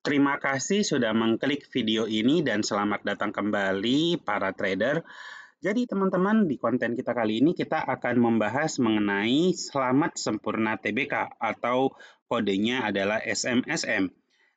Terima kasih sudah mengklik video ini dan selamat datang kembali para trader. Jadi teman-teman, di konten kita kali ini kita akan membahas mengenai selamat sempurna TBK atau kodenya adalah SMSM.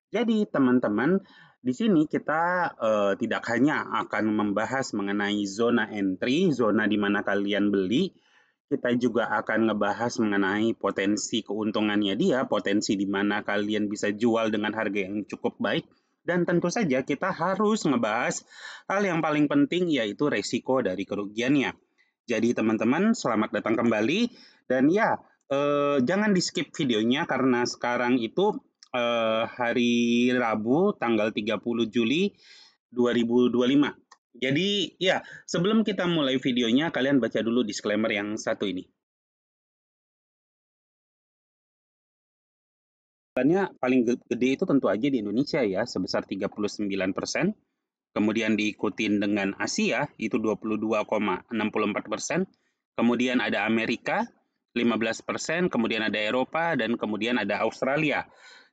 Jadi teman-teman, di sini kita tidak hanya akan membahas mengenai zona entry, zona di mana kalian beli, kita juga akan ngebahas mengenai potensi keuntungannya dia, potensi di mana kalian bisa jual dengan harga yang cukup baik, dan tentu saja kita harus ngebahas hal yang paling penting yaitu resiko dari kerugiannya. Jadi teman-teman, selamat datang kembali dan ya, jangan di-skip videonya karena sekarang itu hari Rabu tanggal 30 Juli 2025. Jadi ya, sebelum kita mulai videonya, kalian baca dulu disclaimer yang satu ini. Paling gede itu tentu aja di Indonesia ya, sebesar 39%. Kemudian diikutin dengan Asia, itu 22,64%. Kemudian ada Amerika, 15%. Kemudian ada Eropa, dan kemudian ada Australia.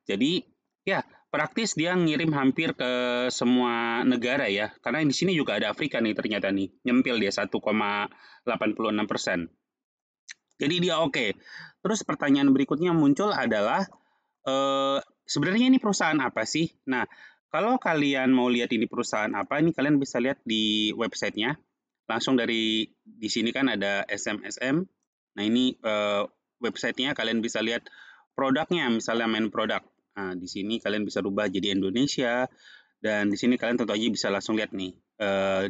Jadi, ya, praktis dia ngirim hampir ke semua negara ya. Karena di sini juga ada Afrika nih ternyata nih. Nyempil dia 1,86%. Jadi dia oke. Terus pertanyaan berikutnya muncul adalah, sebenarnya ini perusahaan apa sih? Nah, kalau kalian mau lihat ini perusahaan apa, ini kalian bisa lihat di websitenya. Langsung dari di sini kan ada SMSM. Nah, ini websitenya kalian bisa lihat produknya, misalnya main produk. Nah, di sini kalian bisa rubah jadi Indonesia. Dan di sini kalian tentu aja bisa langsung lihat nih,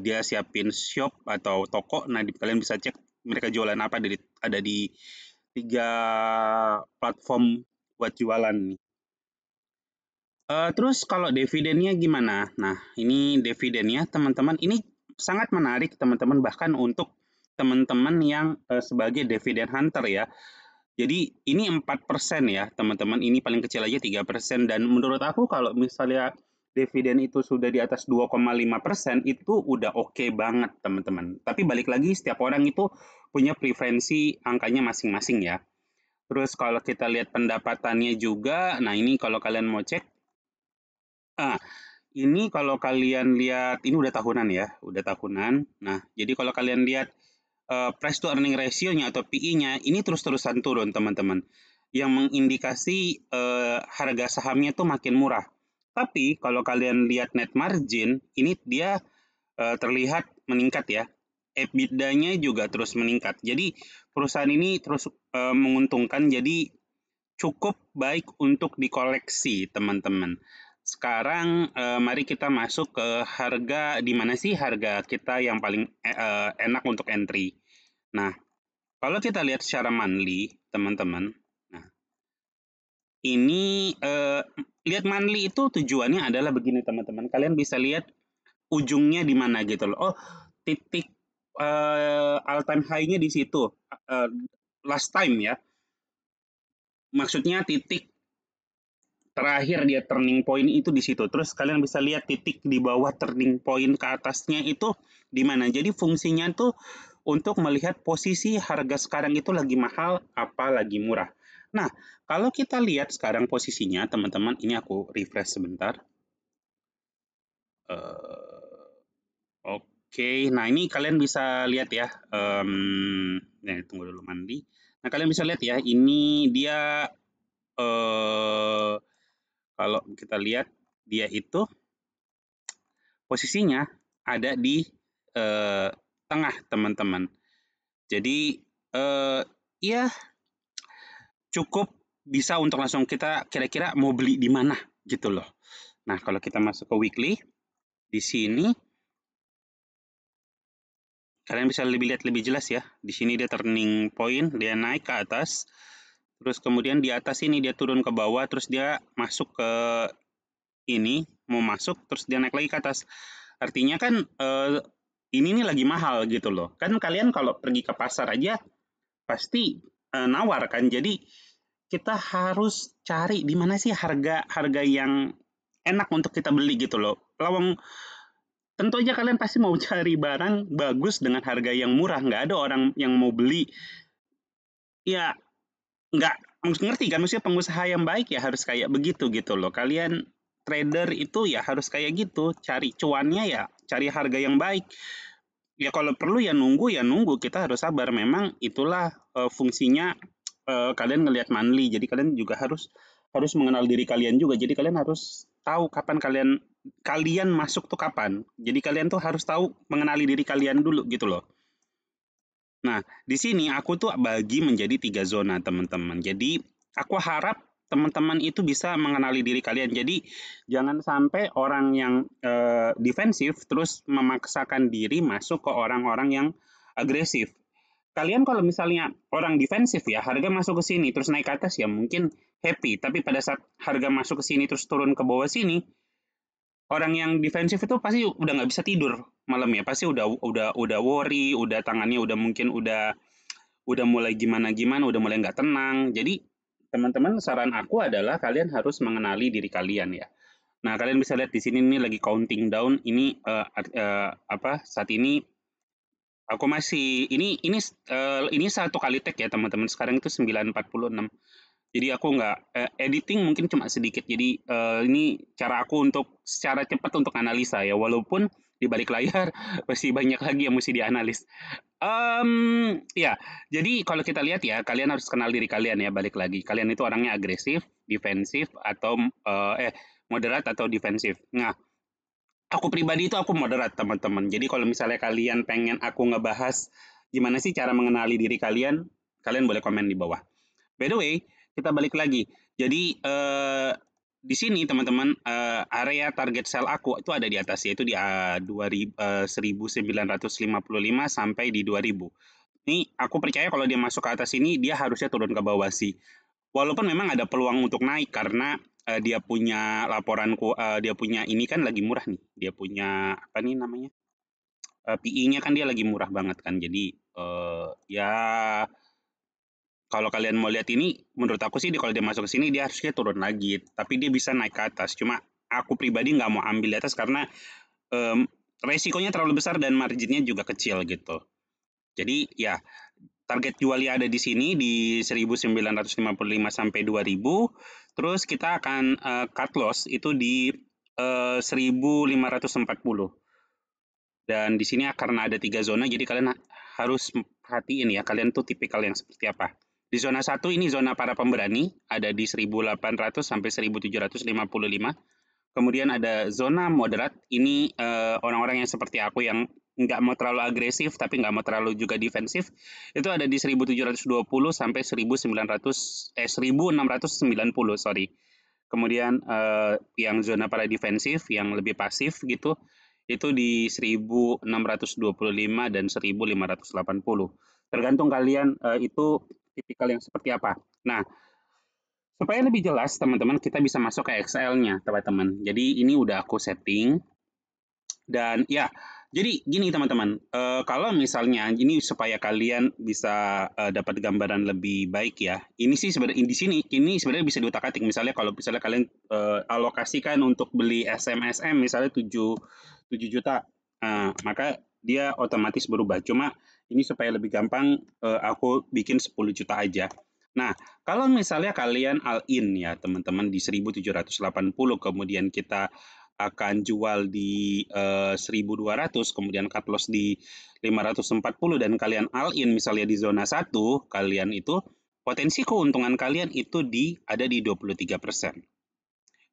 dia siapin shop atau toko. Nah, kalian bisa cek mereka jualan apa, ada di 3 platform buat jualan nih. Terus kalau dividennya gimana? Nah, ini dividennya teman-teman, ini sangat menarik teman-teman, bahkan untuk teman-teman yang sebagai dividen hunter ya. Jadi ini 4% ya teman-teman, ini paling kecil aja 3%, dan menurut aku kalau misalnya dividen itu sudah di atas 2,5% itu udah oke banget teman-teman. Tapi balik lagi setiap orang itu punya preferensi angkanya masing-masing ya. Terus kalau kita lihat pendapatannya juga, nah ini kalau kalian mau cek, ini kalau kalian lihat, ini udah tahunan ya, udah tahunan. Nah, jadi kalau kalian lihat price to earning ratio-nya atau PE-nya, ini terus-terusan turun teman-teman, yang mengindikasi harga sahamnya tuh makin murah. Tapi kalau kalian lihat net margin, ini dia terlihat meningkat ya. EBITDA-nya juga terus meningkat. Jadi perusahaan ini terus menguntungkan, jadi cukup baik untuk dikoleksi teman-teman. Sekarang mari kita masuk ke harga, di mana sih harga kita yang paling enak untuk entry. Nah, kalau kita lihat secara monthly, teman-teman, nah ini lihat monthly itu tujuannya adalah begini teman-teman. Kalian bisa lihat ujungnya di mana gitu loh. Oh, titik all time high-nya di situ. Last time ya. Maksudnya titik terakhir dia turning point itu di situ. Terus kalian bisa lihat titik di bawah turning point ke atasnya itu di mana. Jadi fungsinya tuh untuk melihat posisi harga sekarang itu lagi mahal apa lagi murah. Nah, kalau kita lihat sekarang posisinya teman-teman, ini aku refresh sebentar. Oke, nah ini kalian bisa lihat ya. Tunggu dulu mandi. Nah, kalian bisa lihat ya, ini dia kalau kita lihat dia itu posisinya ada di tengah teman-teman. Jadi ya cukup bisa untuk langsung kita kira-kira mau beli di mana gitu loh. Nah, kalau kita masuk ke weekly, di sini kalian bisa lihat lebih jelas ya. Di sini dia turning point, dia naik ke atas. Terus kemudian di atas ini dia turun ke bawah, terus dia masuk ke ini, mau masuk, terus dia naik lagi ke atas. Artinya kan ini nih lagi mahal gitu loh. Kan kalian kalau pergi ke pasar aja pasti nawar kan. Jadi kita harus cari di mana sih harga yang enak untuk kita beli gitu loh. Lawang tentu aja kalian pasti mau cari barang bagus dengan harga yang murah. Nggak ada orang yang mau beli. Ya, nggak ngerti kan, maksudnya pengusaha yang baik ya harus kayak begitu gitu loh. Kalian trader itu ya harus kayak gitu, cari cuannya ya, cari harga yang baik. Ya kalau perlu ya nunggu, kita harus sabar. Memang itulah fungsinya kalian ngelihat monthly. Jadi kalian juga harus harus mengenal diri kalian juga. Jadi kalian harus tahu kapan kalian masuk tuh kapan. Jadi kalian tuh harus tahu mengenali diri kalian dulu gitu loh. Nah, di sini aku tuh bagi menjadi 3 zona, teman-teman. Jadi, aku harap teman-teman itu bisa mengenali diri kalian. Jadi, jangan sampai orang yang defensif terus memaksakan diri masuk ke orang-orang yang agresif. Kalian kalau misalnya orang defensif ya, harga masuk ke sini terus naik ke atas ya mungkin happy. Tapi pada saat harga masuk ke sini terus turun ke bawah sini, orang yang defensif itu pasti udah nggak bisa tidur malam ya. Pasti udah worry, udah tangannya udah mungkin udah mulai gimana-gimana, udah mulai nggak tenang. Jadi, teman-teman, saran aku adalah kalian harus mengenali diri kalian ya. Nah, kalian bisa lihat di sini ini lagi counting down. Ini saat ini aku masih ini satu kali tag ya teman-teman. Sekarang itu 9.46. Jadi aku nggak editing mungkin cuma sedikit. Jadi ini cara aku untuk secara cepat untuk analisa ya. Walaupun di balik layar masih banyak lagi yang mesti dianalis. Ya, jadi kalau kita lihat ya, kalian harus kenal diri kalian ya, balik lagi. Kalian itu orangnya agresif, defensif, atau moderat atau defensif. Nah, aku pribadi itu aku moderat, teman-teman. Jadi kalau misalnya kalian pengen aku ngebahas gimana sih cara mengenali diri kalian, kalian boleh komen di bawah. By the way, kita balik lagi. Jadi di sini teman-teman area target sell aku itu ada di atas yaitu di 1955 sampai di 2000. Ini aku percaya kalau dia masuk ke atas ini dia harusnya turun ke bawah sih. Walaupun memang ada peluang untuk naik karena dia punya dia punya ini kan lagi murah nih. Dia punya apa nih namanya? PE-nya kan dia lagi murah banget kan. Jadi ya kalau kalian mau lihat ini, menurut aku sih kalau dia masuk ke sini dia harusnya turun lagi, tapi dia bisa naik ke atas. Cuma aku pribadi nggak mau ambil di atas karena resikonya terlalu besar dan marginnya juga kecil gitu. Jadi ya target jualnya ada di sini di 1955 sampai 2000. Terus kita akan cut loss itu di 1540. Dan di sini karena ada 3 zona, jadi kalian harus perhatiin ya, kalian tuh tipikal yang seperti apa. Di zona 1 ini zona para pemberani, ada di 1800 sampai 1755. Kemudian ada zona moderat, ini orang-orang yang seperti aku yang nggak mau terlalu agresif tapi nggak mau terlalu juga defensif, itu ada di 1720 sampai 1690, sorry. Kemudian yang zona para defensif yang lebih pasif gitu, itu di 1625 dan 1580. Tergantung kalian itu tipikal yang seperti apa. Nah, supaya lebih jelas teman-teman kita bisa masuk ke Excel-nya teman-teman. Jadi ini udah aku setting dan ya jadi gini teman-teman, kalau misalnya ini supaya kalian bisa dapat gambaran lebih baik ya. Ini sih sebenarnya di sini ini sebenarnya bisa diutak-atik. Misalnya kalau misalnya kalian alokasikan untuk beli SMSM misalnya 7 juta, maka dia otomatis berubah. Cuma ini supaya lebih gampang aku bikin 10 juta aja. Nah, kalau misalnya kalian all in ya teman-teman di 1780 kemudian kita akan jual di 1200 kemudian cut loss di 540 dan kalian all in misalnya di zona 1, kalian itu potensi keuntungan kalian itu ada di 23%.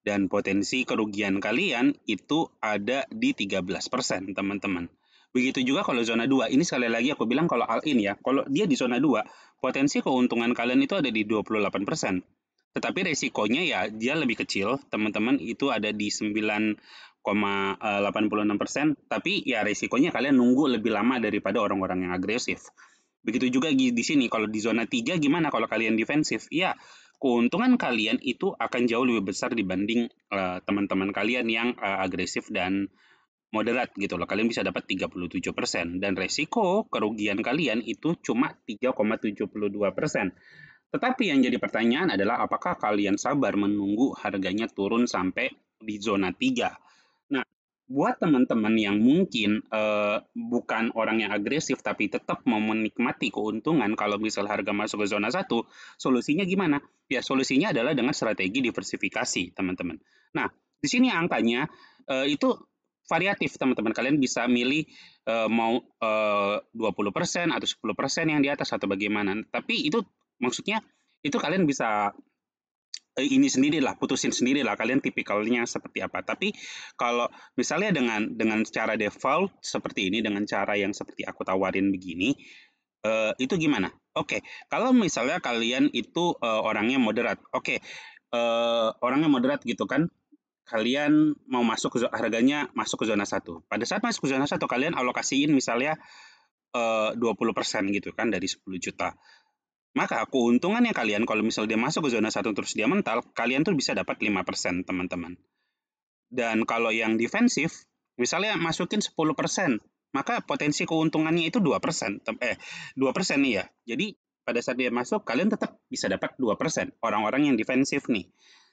Dan potensi kerugian kalian itu ada di 13%, teman-teman. Begitu juga kalau zona 2. Ini sekali lagi aku bilang kalau all in ya. Kalau dia di zona 2, potensi keuntungan kalian itu ada di 28%. Tetapi resikonya ya dia lebih kecil, teman-teman, itu ada di 9,86%, tapi ya resikonya kalian nunggu lebih lama daripada orang-orang yang agresif. Begitu juga di sini, kalau di zona 3 gimana kalau kalian defensif? Ya, keuntungan kalian itu akan jauh lebih besar dibanding teman-teman kalian yang agresif dan moderat gitu loh. Kalian bisa dapat 37% dan resiko kerugian kalian itu cuma 3,72%. Tetapi yang jadi pertanyaan adalah apakah kalian sabar menunggu harganya turun sampai di zona 3? Nah, buat teman-teman yang mungkin bukan orang yang agresif tapi tetap mau menikmati keuntungan kalau misal harga masuk ke zona 1, solusinya gimana? Ya, solusinya adalah dengan strategi diversifikasi, teman-teman. Nah, Di sini angkanya itu variatif, teman-teman. Kalian bisa milih mau 20% atau 10% yang di atas atau bagaimana. Tapi itu maksudnya itu kalian bisa ini sendirilah, putusin sendirilah kalian tipikalnya seperti apa. Tapi kalau misalnya dengan cara default seperti ini, dengan cara yang seperti aku tawarin begini, itu gimana? Oke, kalau misalnya kalian itu orangnya moderat, oke, orangnya moderat gitu kan, kalian mau masuk ke harganya masuk ke zona 1. Pada saat masuk ke zona 1, kalian alokasiin misalnya 20% gitu kan dari 10 juta. Maka keuntungannya kalian kalau misalnya dia masuk ke zona 1 terus dia mental, kalian tuh bisa dapat 5%, teman-teman. Dan kalau yang defensif, misalnya masukin 10%, maka potensi keuntungannya itu 2%. 2% nih ya. Jadi pada saat dia masuk, kalian tetap bisa dapat 2%. Orang-orang yang defensif nih.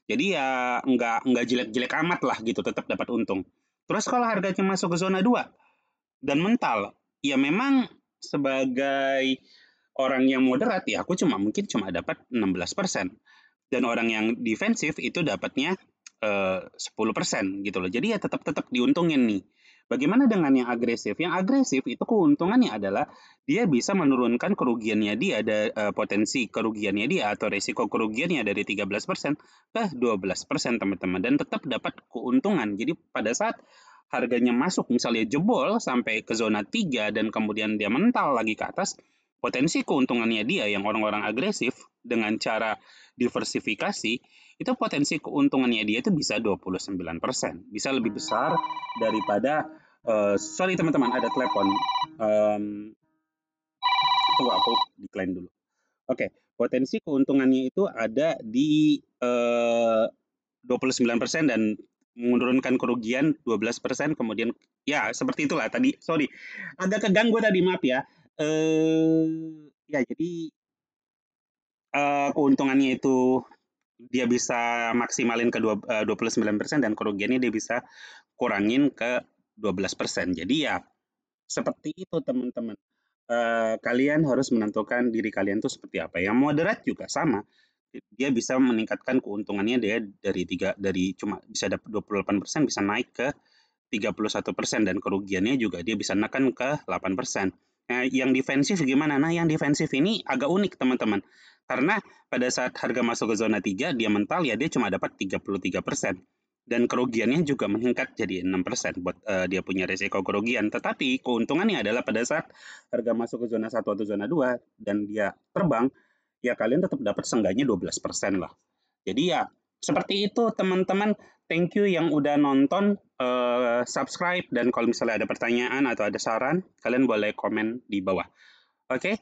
Jadi ya nggak jelek-jelek amat lah gitu, tetap dapat untung. Terus kalau harganya masuk ke zona 2 dan mental, ya memang sebagai orang yang moderat ya aku mungkin cuma dapat 16%. Dan orang yang defensif itu dapatnya 10% gitu loh. Jadi ya tetap diuntungin nih. Bagaimana dengan yang agresif? Yang agresif itu keuntungannya adalah dia bisa menurunkan kerugiannya dia, ada potensi kerugiannya dia atau resiko kerugiannya dari 13% ke 12%, teman-teman, dan tetap dapat keuntungan. Jadi pada saat harganya masuk misalnya jebol sampai ke zona 3 dan kemudian dia mental lagi ke atas, potensi keuntungannya dia yang orang-orang agresif dengan cara diversifikasi, itu potensi keuntungannya dia itu bisa 29%. Bisa lebih besar daripada sorry teman-teman, ada telepon. Tunggu aku decline dulu. Oke, potensi keuntungannya itu ada di 29% dan menurunkan kerugian 12%, kemudian ya seperti itulah tadi. Sorry, agak keganggu tadi, maaf ya. Ya jadi keuntungannya itu dia bisa maksimalin ke 29% dan kerugiannya dia bisa kurangin ke 12%. Jadi ya seperti itu, teman-teman. Kalian harus menentukan diri kalian tuh seperti apa. Yang moderat juga sama. Dia bisa meningkatkan keuntungannya dia dari cuma bisa dapat 28% bisa naik ke 31% dan kerugiannya juga dia bisa menekan ke 8%. Nah, yang defensif gimana? Nah, yang defensif ini agak unik, teman-teman. Karena pada saat harga masuk ke zona 3, dia mental ya dia cuma dapat 33%. Dan kerugiannya juga meningkat jadi 6% buat dia punya risiko kerugian. Tetapi keuntungannya adalah pada saat harga masuk ke zona 1 atau zona 2 dan dia terbang, ya kalian tetap dapat seenggaknya 12% lah. Jadi ya seperti itu, teman-teman. Thank you yang udah nonton, subscribe, dan kalau misalnya ada pertanyaan atau ada saran, kalian boleh komen di bawah. Oke,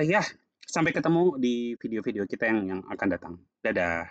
ya sampai ketemu di video-video kita yang akan datang. Dadah.